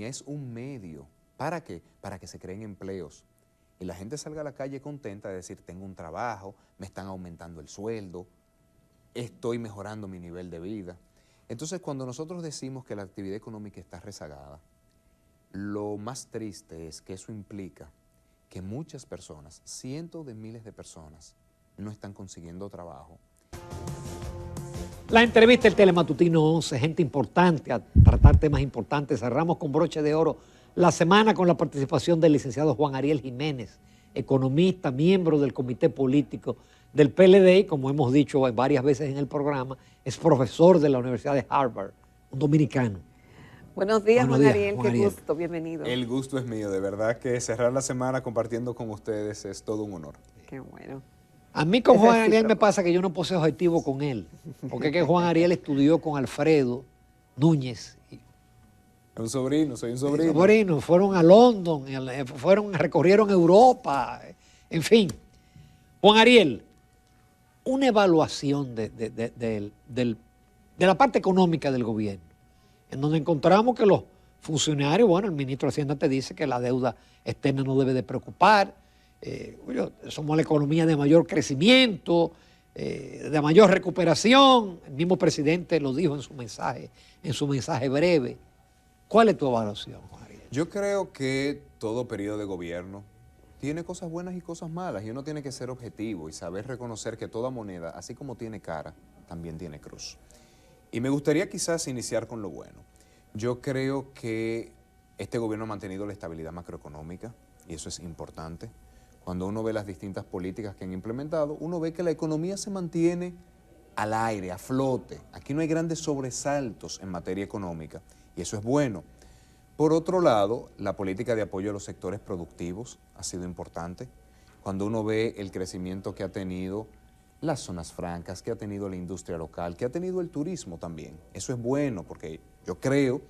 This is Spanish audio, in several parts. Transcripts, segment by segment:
es un medio. ¿Para qué? Para que se creen empleos. Y la gente salga a la calle contenta de decir, tengo un trabajo, me están aumentando el sueldo, estoy mejorando mi nivel de vida. Entonces, cuando nosotros decimos que la actividad económica está rezagada, lo más triste es que eso implica que muchas personas, cientos de miles de personas, no están consiguiendo trabajo. La entrevista del Telematutino 11, gente importante, a tratar temas importantes. Cerramos con broche de oro la semana con la participación del licenciado Juan Ariel Jiménez, economista, miembro del comité político del PLD y, como hemos dicho varias veces en el programa, es profesor de la Universidad de Harvard, un dominicano. Buenos días, Buenos Juan días, Ariel, Juan qué Ariel. gusto, bienvenido. El gusto es mío, de verdad que cerrar la semana compartiendo con ustedes es todo un honor. Qué bueno. A mí con Es Juan Ariel recíproco. me pasa que yo no poseo objetivo con él, porque es que Juan Ariel estudió con Alfredo Núñez. Un sobrino, soy un sobrino. Sobrinos, fueron a London, recorrieron Europa, en fin. Juan Ariel, una evaluación de la parte económica del gobierno, en donde encontramos que los funcionarios, bueno, el ministro de Hacienda te dice que la deuda externa no debe de preocupar, somos la economía de mayor crecimiento, de mayor recuperación, el mismo presidente lo dijo en su mensaje breve. ¿Cuál es tu evaluación, Juan Ariel? Yo creo que todo periodo de gobierno tiene cosas buenas y cosas malas, y uno tiene que ser objetivo y saber reconocer que toda moneda, así como tiene cara, también tiene cruz. Y me gustaría quizás iniciar con lo bueno. Yo creo que este gobierno ha mantenido la estabilidad macroeconómica, y eso es importante. Cuando uno ve las distintas políticas que han implementado, uno ve que la economía se mantiene al aire, a flote. Aquí no hay grandes sobresaltos en materia económica, y eso es bueno. Por otro lado, la política de apoyo a los sectores productivos ha sido importante. Cuando uno ve el crecimiento que ha tenido las zonas francas, que ha tenido la industria local, que ha tenido el turismo también, eso es bueno, porque yo creo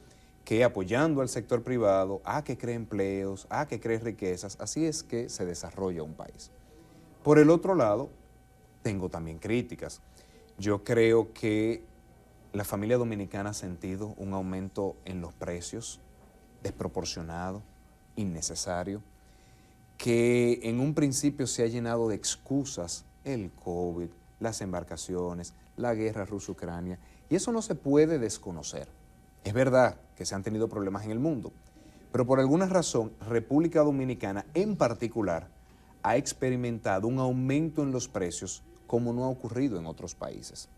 que apoyando al sector privado, a que cree empleos, a que cree riquezas, así es que se desarrolla un país. Por el otro lado, tengo también críticas. Yo creo que la familia dominicana ha sentido un aumento en los precios desproporcionado, innecesario, que en un principio se ha llenado de excusas, el COVID, las embarcaciones, la guerra Rusia-Ucrania, y eso no se puede desconocer. Es verdad que se han tenido problemas en el mundo, pero por alguna razón República Dominicana en particular ha experimentado un aumento en los precios como no ha ocurrido en otros países.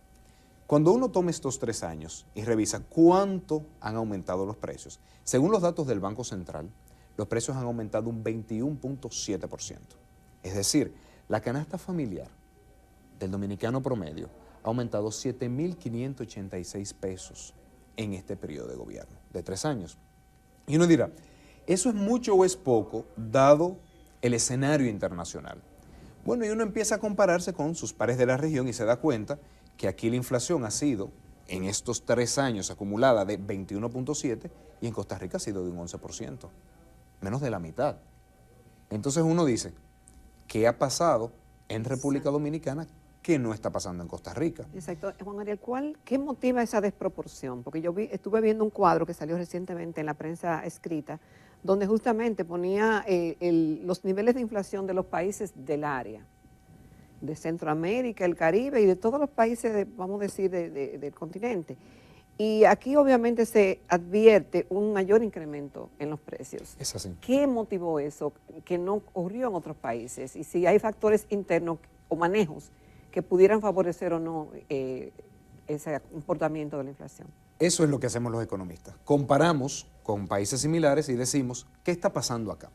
Cuando uno toma estos 3 años y revisa cuánto han aumentado los precios, según los datos del Banco Central, los precios han aumentado un 21.7%. Es decir, la canasta familiar del dominicano promedio ha aumentado 7.586 pesos en este periodo de gobierno, de 3 años. Y uno dirá, ¿eso es mucho o es poco, dado el escenario internacional? Bueno, y uno empieza a compararse con sus pares de la región y se da cuenta que aquí la inflación ha sido, en estos 3 años, acumulada de 21.7, y en Costa Rica ha sido de un 11%, menos de la mitad. Entonces uno dice, ¿qué ha pasado en República Dominicana que no está pasando en Costa Rica? Exacto. Juan Ariel, ¿qué motiva esa desproporción? Porque yo estuve viendo un cuadro que salió recientemente en la prensa escrita, donde justamente ponía los niveles de inflación de los países del área, de Centroamérica, el Caribe y de todos los países, vamos a decir, del continente. Y aquí obviamente se advierte un mayor incremento en los precios. Es así. ¿Qué motivó eso que no ocurrió en otros países? Y si hay factores internos o manejos que pudieran favorecer o no ese comportamiento de la inflación. Eso es lo que hacemos los economistas. Comparamos con países similares y decimos, ¿qué está pasando acá?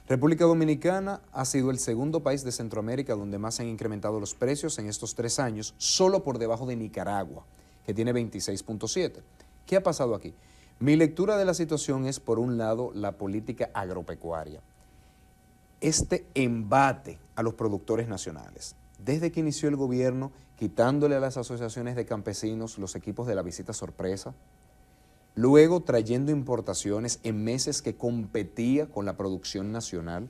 República Dominicana ha sido el segundo país de Centroamérica donde más se han incrementado los precios en estos 3 años, solo por debajo de Nicaragua, que tiene 26.7. ¿Qué ha pasado aquí? Mi lectura de la situación es, por un lado, la política agropecuaria. Este embate a los productores nacionales. Desde que inició el gobierno, quitándole a las asociaciones de campesinos los equipos de la visita sorpresa, luego trayendo importaciones en meses que competía con la producción nacional.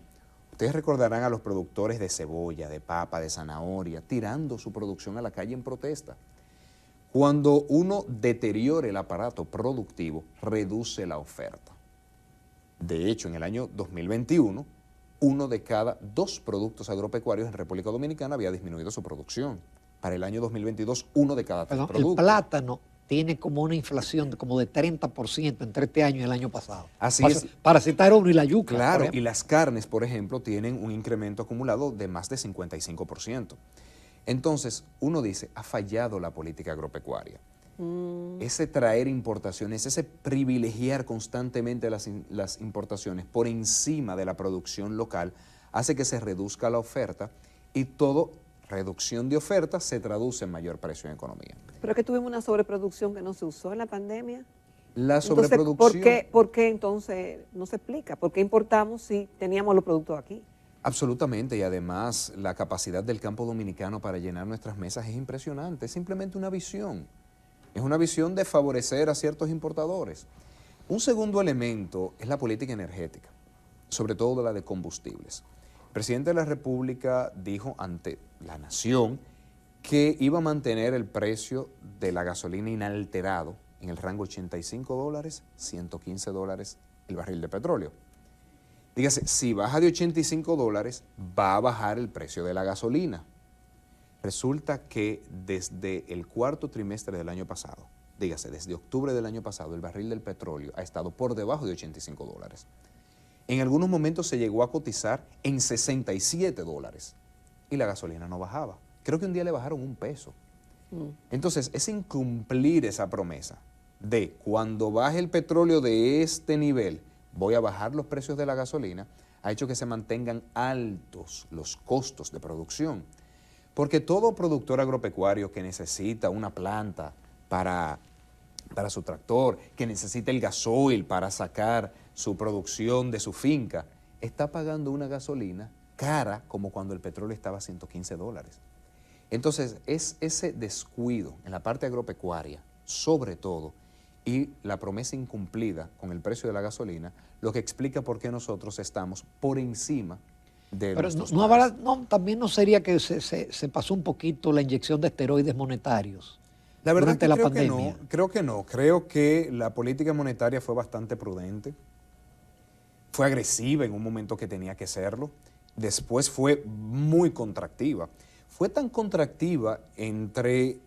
Ustedes recordarán a los productores de cebolla, de papa, de zanahoria, tirando su producción a la calle en protesta. Cuando uno deteriora el aparato productivo, reduce la oferta. De hecho, en el año 2021, uno de cada 2 productos agropecuarios en República Dominicana había disminuido su producción. Para el año 2022, uno de cada 3 Perdón, el productos. plátano tiene como una inflación como de 30% entre este año y el año pasado. Así para, es. Para citar uno, y la yuca. Claro, por y ejemplo. las carnes, por ejemplo, tienen un incremento acumulado de más de 55%. Entonces, uno dice, ha fallado la política agropecuaria. Ese traer importaciones, ese privilegiar constantemente las importaciones por encima de la producción local, hace que se reduzca la oferta y todo reducción de oferta se traduce en mayor precio en economía. Pero es que tuvimos una sobreproducción que no se usó en la pandemia. La Entonces, sobreproducción... ¿por qué entonces no se explica? ¿Por qué importamos si teníamos los productos aquí? Absolutamente, y además la capacidad del campo dominicano para llenar nuestras mesas es impresionante, es simplemente una visión. Es una visión de favorecer a ciertos importadores. Un segundo elemento es la política energética, sobre todo la de combustibles. El presidente de la República dijo ante la nación que iba a mantener el precio de la gasolina inalterado en el rango $85, $115 el barril de petróleo. Dígase, si baja de $85, va a bajar el precio de la gasolina. Resulta que desde el cuarto trimestre del año pasado, dígase, desde octubre del año pasado, el barril del petróleo ha estado por debajo de $85. En algunos momentos se llegó a cotizar en $67 y la gasolina no bajaba. Creo que un día le bajaron $1. Entonces, es incumplir esa promesa de cuando baje el petróleo de este nivel, voy a bajar los precios de la gasolina, ha hecho que se mantengan altos los costos de producción. Porque todo productor agropecuario que necesita una planta para su tractor, que necesita el gasoil para sacar su producción de su finca, está pagando una gasolina cara como cuando el petróleo estaba a $115. Entonces, es ese descuido en la parte agropecuaria, sobre todo, y la promesa incumplida con el precio de la gasolina, lo que explica por qué nosotros estamos por encima de Pero nuestros no, pares. también no sería que se pasó un poquito la inyección de esteroides monetarios La verdad durante que la creo pandemia. que no, creo que no. Creo que la política monetaria fue bastante prudente, fue agresiva en un momento que tenía que serlo, después fue muy contractiva. Fue tan contractiva entre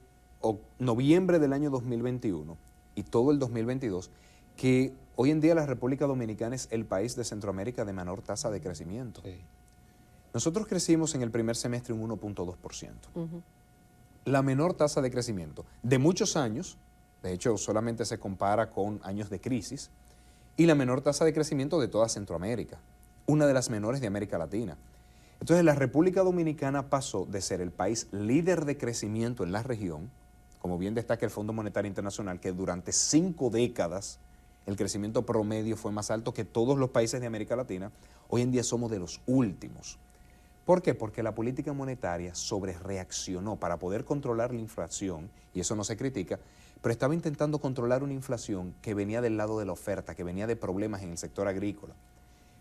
noviembre del año 2021 y todo el 2022 que hoy en día la República Dominicana es el país de Centroamérica de menor tasa de crecimiento. Sí. Nosotros crecimos en el primer semestre un 1.2%. La menor tasa de crecimiento de muchos años, de hecho solamente se compara con años de crisis, y la menor tasa de crecimiento de toda Centroamérica, una de las menores de América Latina. Entonces la República Dominicana pasó de ser el país líder de crecimiento en la región, como bien destaca el Fondo Monetario Internacional, que durante 5 décadas el crecimiento promedio fue más alto que todos los países de América Latina, hoy en día somos de los últimos. ¿Por qué? Porque la política monetaria sobrereaccionó para poder controlar la inflación, y eso no se critica, pero estaba intentando controlar una inflación que venía del lado de la oferta, que venía de problemas en el sector agrícola.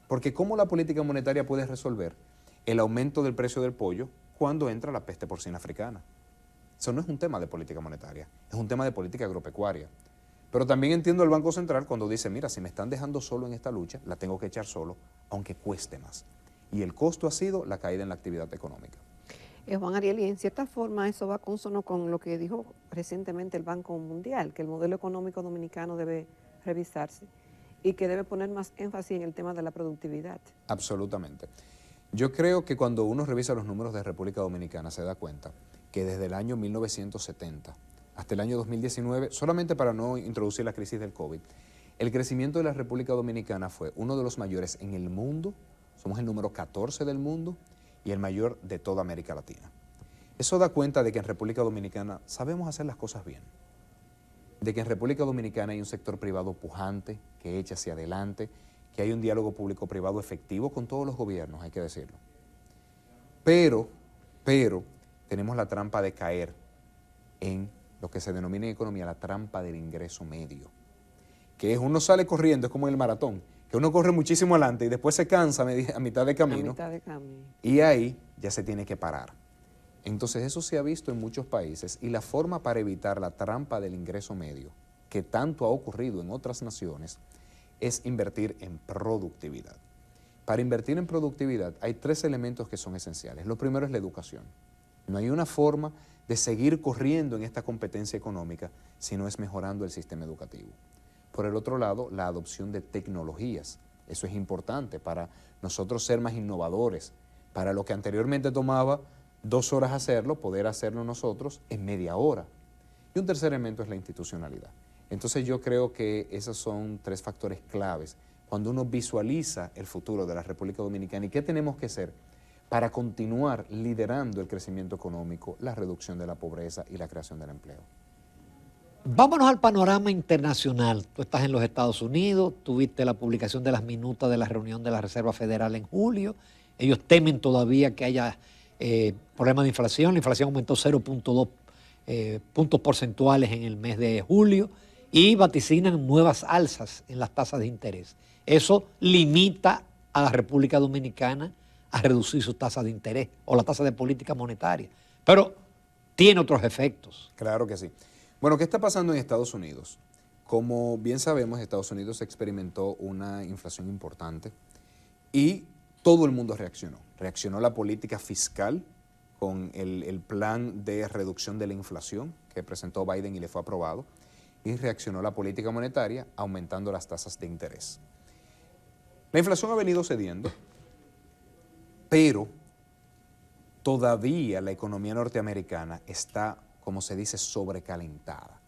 Porque ¿cómo la política monetaria puede resolver el aumento del precio del pollo cuando entra la peste porcina africana? Eso no es un tema de política monetaria, es un tema de política agropecuaria. Pero también entiendo al Banco Central cuando dice, mira, si me están dejando solo en esta lucha, la tengo que echar solo, aunque cueste más. Y el costo ha sido la caída en la actividad económica. Juan Ariel, y en cierta forma eso va consono con lo que dijo recientemente el Banco Mundial, que el modelo económico dominicano debe revisarse y que debe poner más énfasis en el tema de la productividad. Absolutamente. Yo creo que cuando uno revisa los números de República Dominicana se da cuenta que desde el año 1970 hasta el año 2019, solamente para no introducir la crisis del COVID, el crecimiento de la República Dominicana fue uno de los mayores en el mundo, somos el número 14 del mundo y el mayor de toda América Latina. Eso da cuenta de que en República Dominicana sabemos hacer las cosas bien, de que en República Dominicana hay un sector privado pujante, que echa hacia adelante, que hay un diálogo público-privado efectivo con todos los gobiernos, hay que decirlo. Pero tenemos la trampa de caer en lo que se denomina en economía la trampa del ingreso medio, que es uno sale corriendo, es como en el maratón, que uno corre muchísimo adelante y después se cansa a mitad de camino, y ahí ya se tiene que parar. Entonces eso se ha visto en muchos países y la forma para evitar la trampa del ingreso medio, que tanto ha ocurrido en otras naciones, es invertir en productividad. Para invertir en productividad hay 3 elementos que son esenciales. Lo primero es la educación. No hay una forma de seguir corriendo en esta competencia económica si no es mejorando el sistema educativo. Por el otro lado, la adopción de tecnologías. Eso es importante para nosotros ser más innovadores. Para lo que anteriormente tomaba 2 horas hacerlo, poder hacerlo nosotros en media hora. Y un tercer elemento es la institucionalidad. Entonces yo creo que esos son 3 factores claves cuando uno visualiza el futuro de la República Dominicana y qué tenemos que hacer para continuar liderando el crecimiento económico, la reducción de la pobreza y la creación del empleo. Vámonos al panorama internacional. Tú estás en los Estados Unidos, tuviste la publicación de las minutas de la reunión de la Reserva Federal en julio. Ellos temen todavía que haya problemas de inflación. La inflación aumentó 0.2 puntos porcentuales en el mes de julio y vaticinan nuevas alzas en las tasas de interés. Eso limita a la República Dominicana a reducir sus tasas de interés o la tasa de política monetaria. Pero tiene otros efectos. Claro que sí. Bueno, ¿qué está pasando en Estados Unidos? Como bien sabemos, Estados Unidos experimentó una inflación importante y todo el mundo reaccionó. Reaccionó la política fiscal con el plan de reducción de la inflación que presentó Biden y le fue aprobado, y reaccionó la política monetaria aumentando las tasas de interés. La inflación ha venido cediendo, pero todavía la economía norteamericana está, como se dice, sobrecalentada.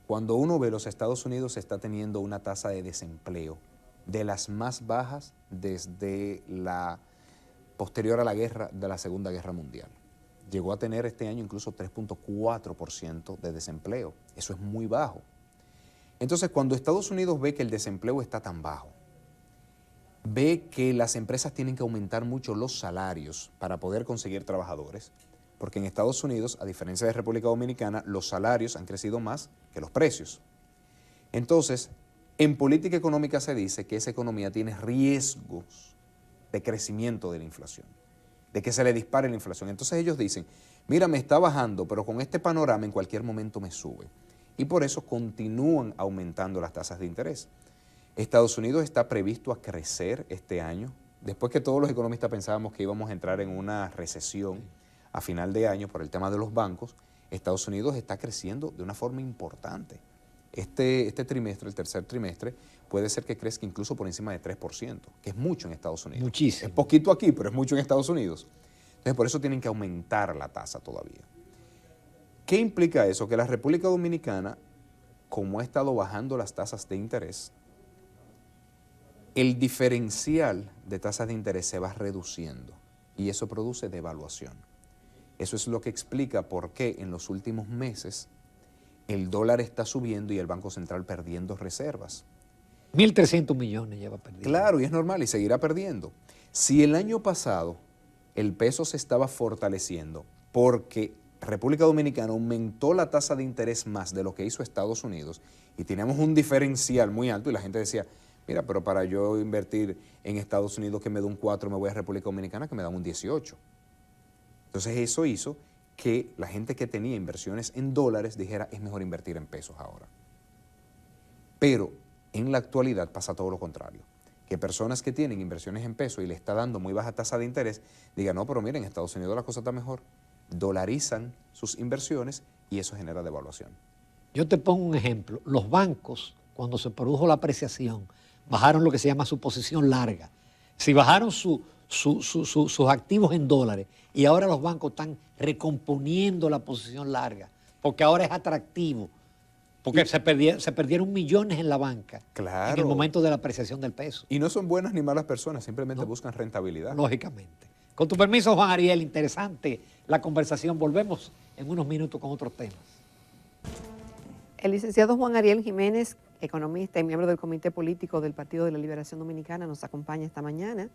Cuando uno ve los Estados Unidos está teniendo una tasa de desempleo de las más bajas desde la posterior a la guerra de la Segunda Guerra Mundial. Llegó a tener este año incluso 3.4% de desempleo. Eso es muy bajo. Entonces, cuando Estados Unidos ve que el desempleo está tan bajo, ve que las empresas tienen que aumentar mucho los salarios para poder conseguir trabajadores, porque en Estados Unidos, a diferencia de República Dominicana, los salarios han crecido más que los precios. Entonces, en política económica se dice que esa economía tiene riesgos de crecimiento de la inflación, de que se le dispare la inflación. Entonces ellos dicen, mira, me está bajando, pero con este panorama en cualquier momento me sube. Y por eso continúan aumentando las tasas de interés. Estados Unidos está previsto a crecer este año, después que todos los economistas pensábamos que íbamos a entrar en una recesión a final de año por el tema de los bancos. Estados Unidos está creciendo de una forma importante. Este trimestre, el tercer trimestre, puede ser que crezca incluso por encima de 3%, que es mucho en Estados Unidos. Muchísimo. Es poquito aquí, pero es mucho en Estados Unidos. Entonces, por eso tienen que aumentar la tasa todavía. ¿Qué implica eso? Que la República Dominicana, como ha estado bajando las tasas de interés, el diferencial de tasas de interés se va reduciendo y eso produce devaluación. Eso es lo que explica por qué en los últimos meses el dólar está subiendo y el Banco Central perdiendo reservas. 1.300 millones lleva perdiendo. Claro, y es normal y seguirá perdiendo. Si el año pasado el peso se estaba fortaleciendo porque República Dominicana aumentó la tasa de interés más de lo que hizo Estados Unidos y teníamos un diferencial muy alto y la gente decía, mira, pero para yo invertir en Estados Unidos que me da un 4, me voy a República Dominicana que me da un 18. Entonces eso hizo que la gente que tenía inversiones en dólares dijera, es mejor invertir en pesos ahora. Pero en la actualidad pasa todo lo contrario, que personas que tienen inversiones en pesos y le está dando muy baja tasa de interés, digan, no, pero miren, en Estados Unidos la cosa está mejor. Dolarizan sus inversiones y eso genera devaluación. Yo te pongo un ejemplo. Los bancos, cuando se produjo la apreciación, bajaron lo que se llama su posición larga. Si bajaron sus activos en dólares y ahora los bancos están recomponiendo la posición larga, porque ahora es atractivo, porque se perdieron millones en la banca en el momento de la apreciación del peso. Y no son buenas ni malas personas, simplemente buscan rentabilidad. Lógicamente. Con tu permiso, Juan Ariel, interesante la conversación. Volvemos en unos minutos con otros temas. El licenciado Juan Ariel Jiménez, economista y miembro del Comité Político del Partido de la Liberación Dominicana, nos acompaña esta mañana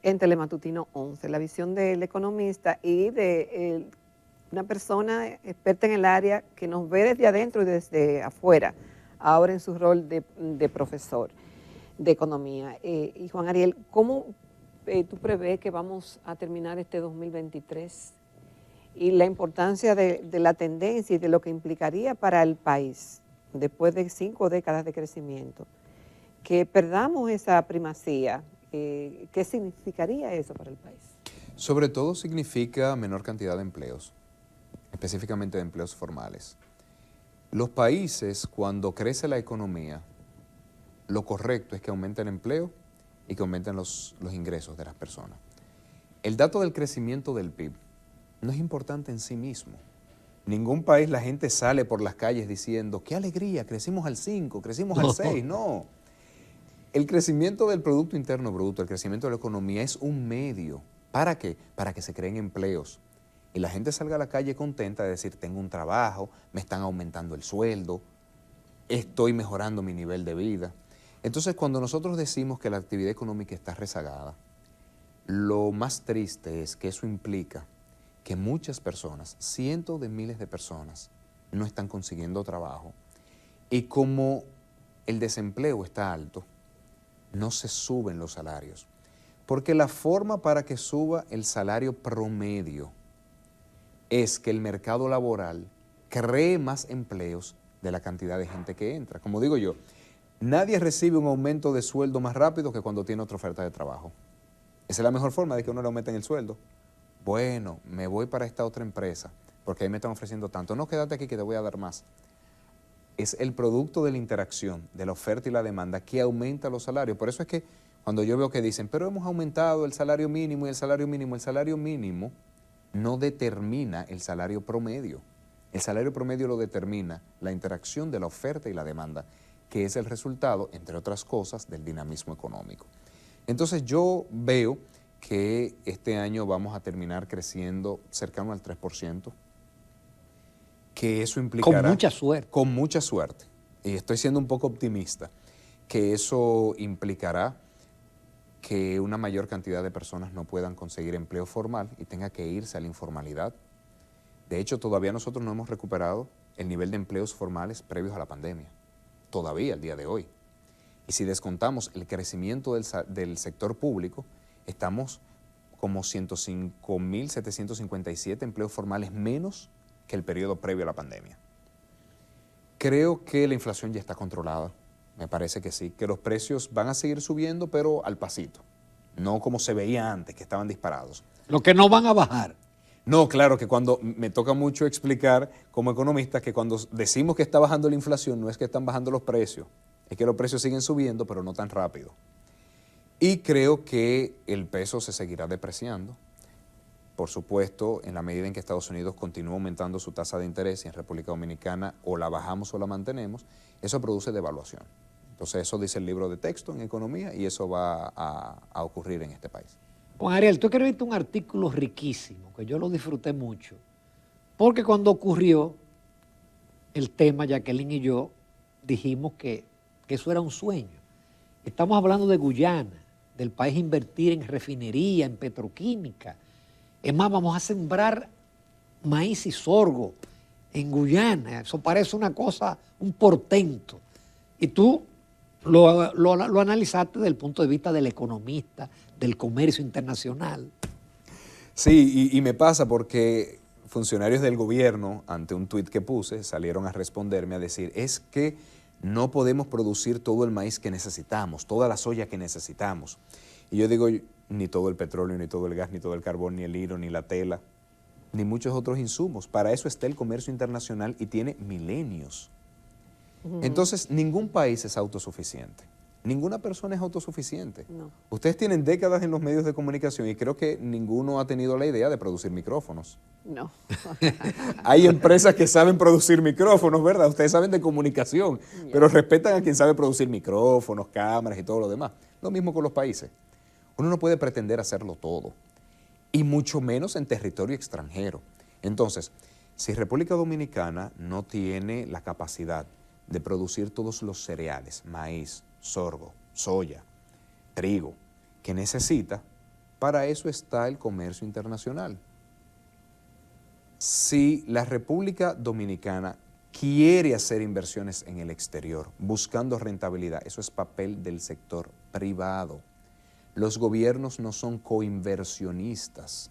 en Telematutino 11. La visión del economista y de una persona experta en el área que nos ve desde adentro y desde afuera, ahora en su rol de profesor de economía. Y Juan Ariel, ¿cómo tú prevés que vamos a terminar este 2023? Y la importancia de la tendencia y de lo que implicaría para el país después de 5 décadas de crecimiento, que perdamos esa primacía, ¿qué significaría eso para el país? Sobre todo significa menor cantidad de empleos, específicamente de empleos formales. Los países, cuando crece la economía, lo correcto es que aumente el empleo y que aumenten los ingresos de las personas. El dato del crecimiento del PIB no es importante en sí mismo. Ningún país la gente sale por las calles diciendo, qué alegría, crecimos al 5, crecimos al 6, no. El crecimiento del Producto Interno Bruto, el crecimiento de la economía es un medio. ¿Para qué? Para que se creen empleos. Y la gente salga a la calle contenta de decir, tengo un trabajo, me están aumentando el sueldo, estoy mejorando mi nivel de vida. Entonces, cuando nosotros decimos que la actividad económica está rezagada, lo más triste es que eso implica que muchas personas, cientos de miles de personas, no están consiguiendo trabajo. Y como el desempleo está alto, no se suben los salarios. Porque la forma para que suba el salario promedio es que el mercado laboral cree más empleos de la cantidad de gente que entra. Como digo yo, nadie recibe un aumento de sueldo más rápido que cuando tiene otra oferta de trabajo. Esa es la mejor forma de que uno le aumenten el sueldo. Bueno, me voy para esta otra empresa, porque ahí me están ofreciendo tanto. No, quédate aquí que te voy a dar más. Es el producto de la interacción, de la oferta y la demanda que aumenta los salarios. Por eso es que cuando yo veo que dicen, pero hemos aumentado el salario mínimo y el salario mínimo no determina el salario promedio. El salario promedio lo determina la interacción de la oferta y la demanda, que es el resultado, entre otras cosas, del dinamismo económico. Entonces yo veo que este año vamos a terminar creciendo cercano al 3%, que eso implicará... Con mucha suerte. Con mucha suerte. Y estoy siendo un poco optimista, que eso implicará que una mayor cantidad de personas no puedan conseguir empleo formal y tenga que irse a la informalidad. De hecho, todavía nosotros no hemos recuperado el nivel de empleos formales previos a la pandemia. Todavía, al día de hoy. Y si descontamos el crecimiento del sector público, estamos como 105.757 empleos formales menos que el periodo previo a la pandemia. Creo que la inflación ya está controlada, me parece que sí, que los precios van a seguir subiendo, pero al pasito, no como se veía antes, que estaban disparados. Lo que no van a bajar. No, claro que cuando me toca mucho explicar como economista que cuando decimos que está bajando la inflación no es que están bajando los precios, es que los precios siguen subiendo, pero no tan rápido. Y creo que el peso se seguirá depreciando. Por supuesto, en la medida en que Estados Unidos continúa aumentando su tasa de interés y en República Dominicana o la bajamos o la mantenemos, eso produce devaluación. Entonces eso dice el libro de texto en economía y eso va a ocurrir en este país. Juan Ariel, tú escribiste un artículo riquísimo, que yo lo disfruté mucho, porque cuando ocurrió el tema, Jacqueline y yo dijimos que eso era un sueño. Estamos hablando de Guyana, del país invertir en refinería, en petroquímica. Es más, vamos a sembrar maíz y sorgo en Guyana. Eso parece una cosa, un portento. Y tú lo analizaste desde el punto de vista del economista, del comercio internacional. Sí, y me pasa porque funcionarios del gobierno, ante un tuit que puse, salieron a responderme a decir, es que no podemos producir todo el maíz que necesitamos, toda la soya que necesitamos. Y yo digo, ni todo el petróleo, ni todo el gas, ni todo el carbón, ni el hilo, ni la tela, ni muchos otros insumos. Para eso está el comercio internacional y tiene milenios. Entonces, ningún país es autosuficiente. Ninguna persona es autosuficiente. No. Ustedes tienen décadas en los medios de comunicación y creo que ninguno ha tenido la idea de producir micrófonos. No. Hay empresas que saben producir micrófonos, ¿verdad? Ustedes saben de comunicación, pero respetan a quien sabe producir micrófonos, cámaras y todo lo demás. Lo mismo con los países. Uno no puede pretender hacerlo todo, y mucho menos en territorio extranjero. Entonces, si República Dominicana no tiene la capacidad de producir todos los cereales, maíz, sorgo, soya, trigo, que necesita, para eso está el comercio internacional. Si la República Dominicana quiere hacer inversiones en el exterior, buscando rentabilidad, eso es papel del sector privado. Los gobiernos no son coinversionistas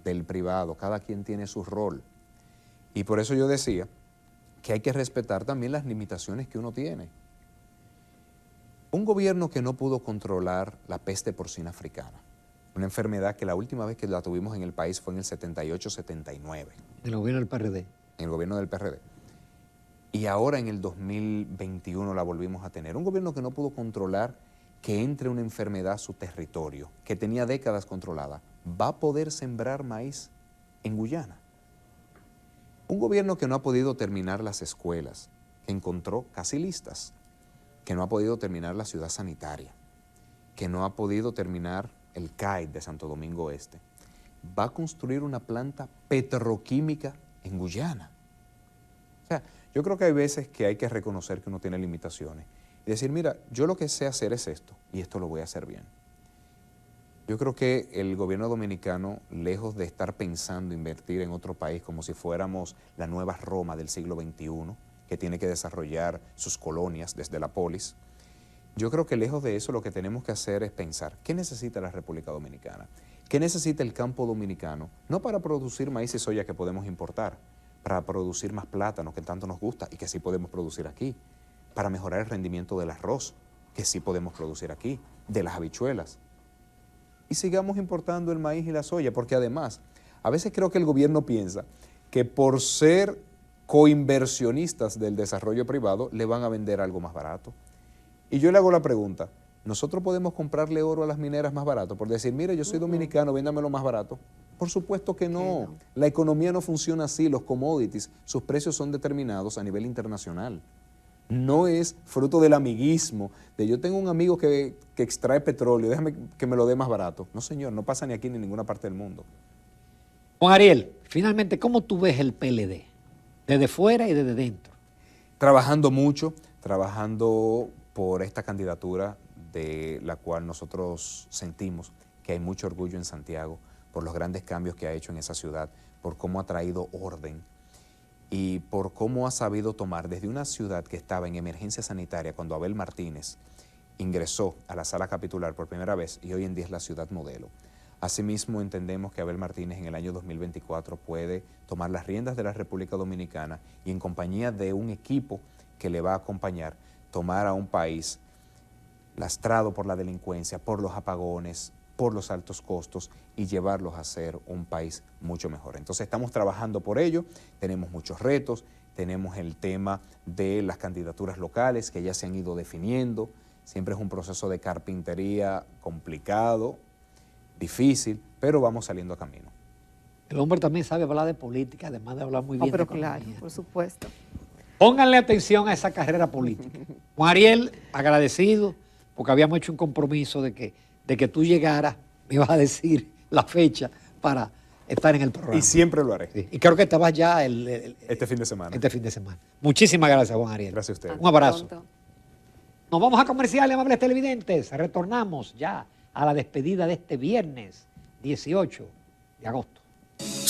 del privado, cada quien tiene su rol. Y por eso yo decía que hay que respetar también las limitaciones que uno tiene. Un gobierno que no pudo controlar la peste porcina africana, una enfermedad que la última vez que la tuvimos en el país fue en el 78-79, En el gobierno del PRD. en el gobierno del PRD. Y ahora en el 2021 la volvimos a tener. Un gobierno que no pudo controlar que entre una enfermedad a su territorio, que tenía décadas controlada, va a poder sembrar maíz en Guyana. Un gobierno que no ha podido terminar las escuelas, que encontró casi listas, que no ha podido terminar la ciudad sanitaria, que no ha podido terminar el CAI de Santo Domingo Este, va a construir una planta petroquímica en Guyana. O sea, yo creo que hay veces que hay que reconocer que uno tiene limitaciones y decir, mira, yo lo que sé hacer es esto y esto lo voy a hacer bien. Yo creo que el gobierno dominicano, lejos de estar pensando invertir en otro país como si fuéramos la nueva Roma del siglo XXI, que tiene que desarrollar sus colonias desde la polis, yo creo que lejos de eso lo que tenemos que hacer es pensar, ¿qué necesita la República Dominicana? ¿Qué necesita el campo dominicano? No para producir maíz y soya que podemos importar, para producir más plátano que tanto nos gusta y que sí podemos producir aquí, para mejorar el rendimiento del arroz, que sí podemos producir aquí, de las habichuelas. Y sigamos importando el maíz y la soya, porque además, a veces creo que el gobierno piensa que por ser coinversionistas del desarrollo privado, le van a vender algo más barato. Y yo le hago la pregunta, ¿nosotros podemos comprarle oro a las mineras más barato? Por decir, mire, yo soy dominicano, véndamelo más barato. Por supuesto que no. La economía no funciona así, los commodities, sus precios son determinados a nivel internacional. No es fruto del amiguismo, de yo tengo un amigo que extrae petróleo, déjame que me lo dé más barato. No, señor, no pasa ni aquí ni en ninguna parte del mundo. Juan Ariel, finalmente, ¿cómo tú ves el PLD? Desde fuera y desde dentro. Trabajando mucho, trabajando por esta candidatura de la cual nosotros sentimos que hay mucho orgullo en Santiago, por los grandes cambios que ha hecho en esa ciudad, por cómo ha traído orden y por cómo ha sabido tomar desde una ciudad que estaba en emergencia sanitaria cuando Abel Martínez ingresó a la sala capitular por primera vez y hoy en día es la ciudad modelo. Asimismo, entendemos que Abel Martínez en el año 2024 puede tomar las riendas de la República Dominicana y en compañía de un equipo que le va a acompañar, tomar a un país lastrado por la delincuencia, por los apagones, por los altos costos y llevarlos a ser un país mucho mejor. Entonces estamos trabajando por ello, tenemos muchos retos, tenemos el tema de las candidaturas locales que ya se han ido definiendo, siempre es un proceso de carpintería complicado, difícil, pero vamos saliendo a camino. El hombre también sabe hablar de política, además de hablar muy bien pero de economía. claro, por supuesto. Pónganle atención a esa carrera política. Juan Ariel, agradecido, porque habíamos hecho un compromiso de que tú llegaras, me ibas a decir la fecha para estar en el programa. Y siempre lo haré. Sí. Y creo que te vas ya Este fin de semana. este fin de semana. Muchísimas gracias, Juan Ariel. Gracias a ustedes. Un abrazo. Pronto. Nos vamos a comerciales, amables televidentes. Retornamos ya a la despedida de este viernes 18 de agosto.